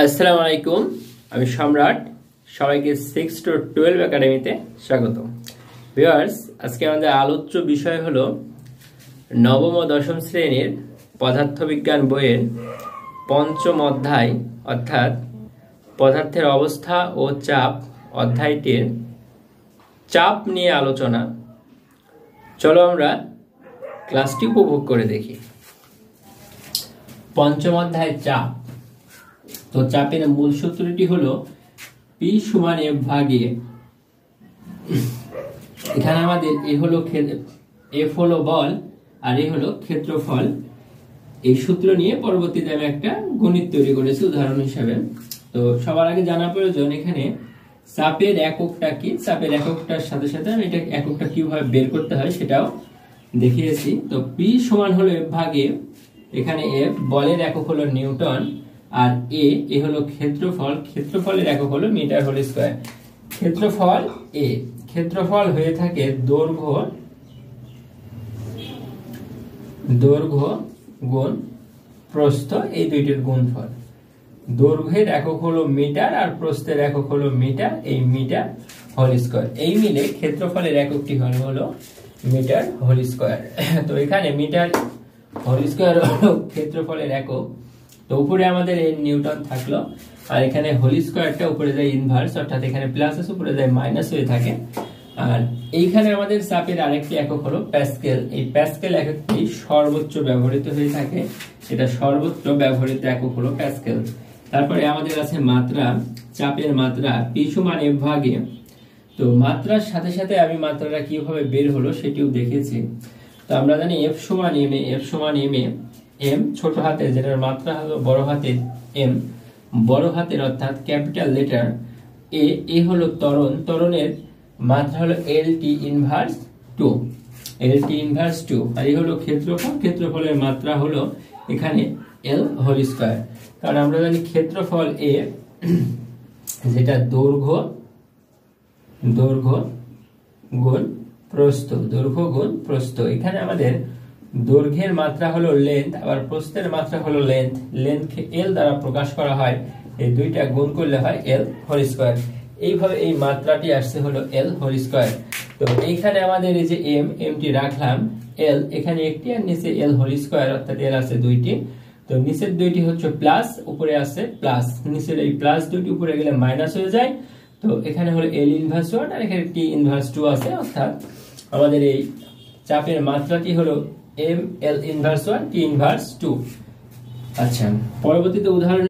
আসসালামু আলাইকুম, আমি সম্রাট। সবাইকে 6 to 12 একাডেমিতে স্বাগত। ভিউয়ার্স, আজকে আমাদের আলোচ্য বিষয় হলো নবম ও দশম শ্রেণীর পদার্থবিজ্ঞান বইয়ের পঞ্চম অধ্যায় অর্থাৎ পদার্থের অবস্থা ও চাপ অধ্যায়টির চাপ নিয়ে আলোচনা। চলো আমরা ক্লাসটি উপভোগ করে দেখি। পঞ্চম অধ্যায় চাপ। তো চাপের মূল সূত্রটি হলো P সমান F ভাগে, এখানে আমাদের F হলো বল আর এ হলো ক্ষেত্রফল। এই সূত্র নিয়ে পরবর্তীতে আমি একটা গণিত তৈরি করেছি উদাহরণ হিসেবে। তো সবার আগে জানা প্রয়োজন এখানে চাপের এককটা কি। চাপের এককটার সাথে সাথে আমি এটা এককটা কিভাবে বের করতে হয় সেটাও দেখিয়েছি। তো P সমান হলো F ভাগে, এখানে F বলের একক হলো নিউটন আর এ হলো ক্ষেত্রফল। ক্ষেত্রফলের একক হলো মিটার হোল স্কয়ার। ক্ষেত্রফল এ, ক্ষেত্রফল হয়ে থাকে দৈর্ঘ্য গুণ প্রস্থ, এই দুইটির গুণফল। দৈর্ঘ্যের একক হলো মিটার আর প্রস্থের একক হলো মিটার, এই মিটার হোল স্কয়ার। এই মিলে ক্ষেত্রফলের এককটি হলো মিটার হোল স্কয়ার। তো এখানে মিটার হোল স্কয়ার হলো ক্ষেত্রফলের একক। তো উপরে আমাদের এই নিউটন থাকলো আর এখানে হোল স্কয়ারটা উপরে যায় ইনভার্স, অর্থাৎ এখানে প্লাস আছে উপরে যায় মাইনাস হয়ে থাকে। আর এইখানে আমাদের চাপের আরেকটি একক হলো প্যাসকেল। এই প্যাসকেল এককটি সর্বোচ্চ ব্যবহৃত হয়ে থাকে, এটা সর্বোচ্চ ব্যবহৃত একক হলো প্যাসকেল। তারপরে আমাদের আছে মাত্রা। চাপের মাত্রা P সমান F ভাগে। তো মাত্রার সাথে সাথে আমি মাত্রাটা কিভাবে বের হলো সেটিও দেখেছি। তো আমরা জানি F সমান M এ, F সমান M এ, M ছোট হাতের যেটার মাত্রা হলো বড় হাতের M, বড় হাতের অর্থাৎ ক্যাপিটাল লেটার এ হলো ত্বরণ, ত্বরণের মাত্রা হলো LT ইনভার্স 2, LT ইনভার্স 2। আর এই হলো ক্ষেত্রফল, ক্ষেত্রফলের মাত্রা হলো এখানে L হোল স্কয়ার। কারণ আমরা জানি ক্ষেত্রফল A যেটা দৈর্ঘ্য গুণ প্রস্থ, দৈর্ঘ্য গুণ প্রস্থ। এখানে আমাদের দৈর্ঘ্যের মাত্রা হলো লেন্থ, আবার প্রস্থের মাত্রা হলো লেন্থ। লেন্থ L দ্বারা প্রকাশ করা হয়, এই দুইটা গুণ করলে হয় L হোল স্কয়ার। এইভাবে এই মাত্রাটি আসছে হলো L হোল স্কয়ার। তো এইখানে আমাদের এই যে এমটি রাখলাম, L এখানে একটি আর নিচে L হোল স্কয়ার, অর্থাৎ L আছে দুইটি। তো নিচের দুইটি হচ্ছে প্লাস, উপরে আছে প্লাস। নিচের এই প্লাস দুইটি উপরে গেলে মাইনাস হয়ে যায়। তো এখানে হলো L ইনভার্স 1 আর এখানে T ইনভার্স 2 আছে, অর্থাৎ আমাদের এই চাপের মাত্রাটি হলো M L inverse 1 T inverse 2। আচ্ছা, পরবর্তীতে উদাহরণ